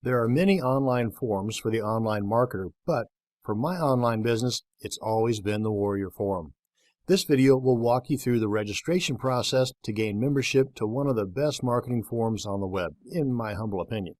There are many online forums for the online marketer, but for my online business, it's always been the Warrior Forum. This video will walk you through the registration process to gain membership to one of the best marketing forums on the web, in my humble opinion.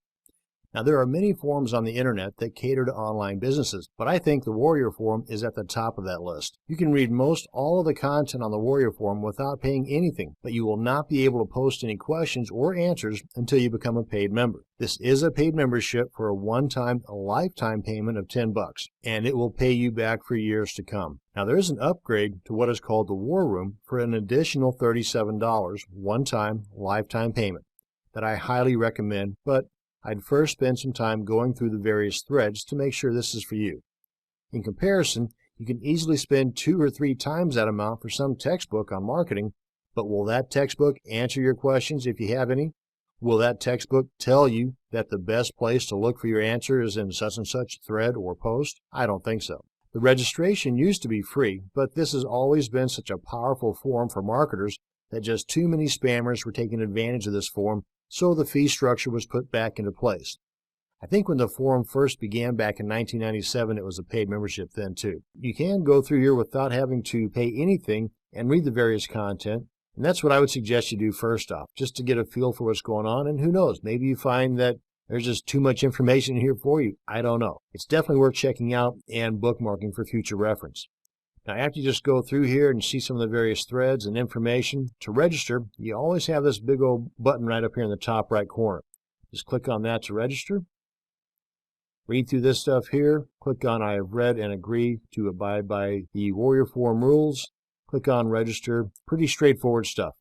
Now, there are many forums on the internet that cater to online businesses, but I think the Warrior Forum is at the top of that list. You can read most all of the content on the Warrior Forum without paying anything, but you will not be able to post any questions or answers until you become a paid member. This is a paid membership for a one-time, lifetime payment of $10, and it will pay you back for years to come. Now, there is an upgrade to what is called the War Room for an additional $37, one-time, lifetime payment that I highly recommend, but I'd first spend some time going through the various threads to make sure this is for you. In comparison, you can easily spend 2 or 3 times that amount for some textbook on marketing, but will that textbook answer your questions if you have any? Will that textbook tell you that the best place to look for your answer is in such and such thread or post? I don't think so. The registration used to be free, but this has always been such a powerful forum for marketers that just too many spammers were taking advantage of this forum, so the fee structure was put back into place. I think when the forum first began back in 1997, it was a paid membership then too. You can go through here without having to pay anything and read the various content, and that's what I would suggest you do first off, just to get a feel for what's going on, and who knows, maybe you find that there's just too much information here for you. I don't know. It's definitely worth checking out and bookmarking for future reference. Now, after you just go through here and see some of the various threads and information, to register, you always have this big old button right up here in the top right corner. Just click on that to register. Read through this stuff here. Click on I have read and agree to abide by the Warrior Forum rules. Click on register. Pretty straightforward stuff.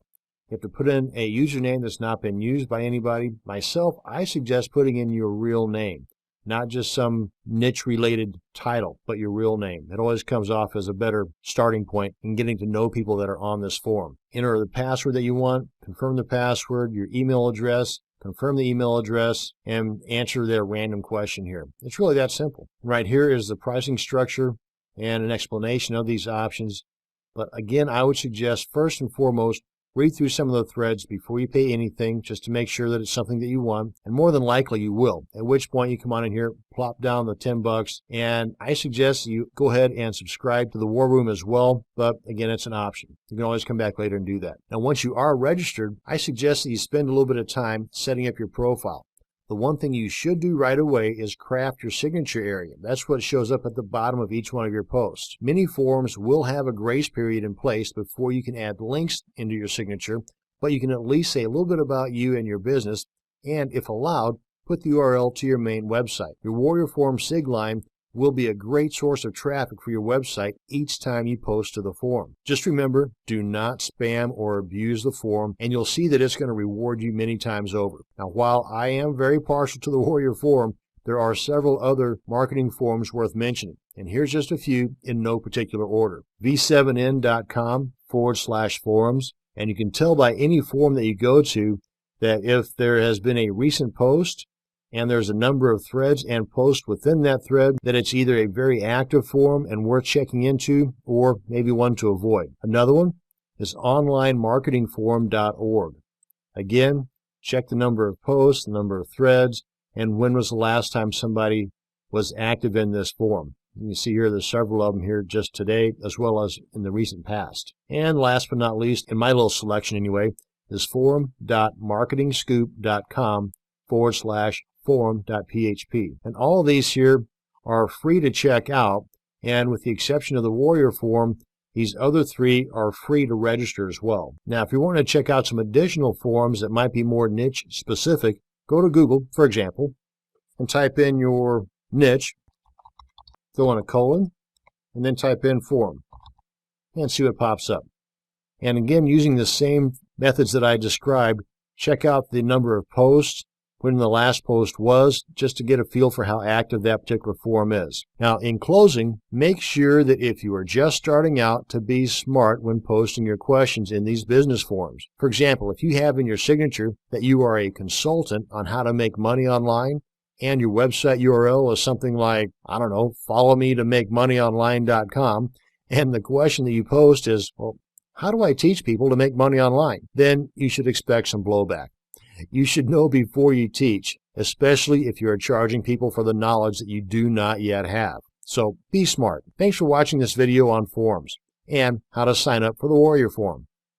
You have to put in a username that's not been used by anybody. Myself, I suggest putting in your real name. Not just some niche-related title, but your real name. It always comes off as a better starting point in getting to know people that are on this forum. Enter the password that you want, confirm the password, your email address, confirm the email address, and answer their random question here. It's really that simple. Right here is the pricing structure and an explanation of these options. But again, I would suggest first and foremost, read through some of the threads before you pay anything, just to make sure that it's something that you want, and more than likely you will, at which point you come on in here, plop down the $10, and I suggest you go ahead and subscribe to the War Room as well, but again, it's an option. You can always come back later and do that. Now, once you are registered, I suggest that you spend a little bit of time setting up your profile. The one thing you should do right away is craft your signature area. That's what shows up at the bottom of each one of your posts. Many forums will have a grace period in place before you can add links into your signature, but you can at least say a little bit about you and your business, and if allowed, put the URL to your main website. Your Warrior Forum sig line will be a great source of traffic for your website each time you post to the forum. Just remember, do not spam or abuse the forum, and you'll see that it's going to reward you many times over. Now, while I am very partial to the Warrior Forum, there are several other marketing forums worth mentioning, and here's just a few in no particular order. vid7n.com/forums, and you can tell by any forum that you go to that if there has been a recent post and there's a number of threads and posts within that thread, that it's either a very active forum and worth checking into, or maybe one to avoid. Another one is onlinemarketingforum.org. Again, check the number of posts, the number of threads, and when was the last time somebody was active in this forum. You can see here there's several of them here just today, as well as in the recent past. And last but not least, in my little selection anyway, is forum.marketingscoop.com/forum.php. And all of these here are free to check out, and with the exception of the Warrior Forum, these other 3 are free to register as well. Now, if you want to check out some additional forums that might be more niche specific, go to Google, for example, and type in your niche, throw in a colon, and then type in forum, and see what pops up. And again, using the same methods that I described, check out the number of posts, when the last post was, just to get a feel for how active that particular forum is. Now, in closing, make sure that if you are just starting out, to be smart when posting your questions in these business forums. For example, if you have in your signature that you are a consultant on how to make money online, and your website URL is something like, I don't know, followme-to-make-money-online.com, and the question that you post is, well, how do I teach people to make money online? Then you should expect some blowback. You should know before you teach, especially if you are charging people for the knowledge that you do not yet have. So be smart. Thanks for watching this video on forums and how to sign up for the Warrior Forum.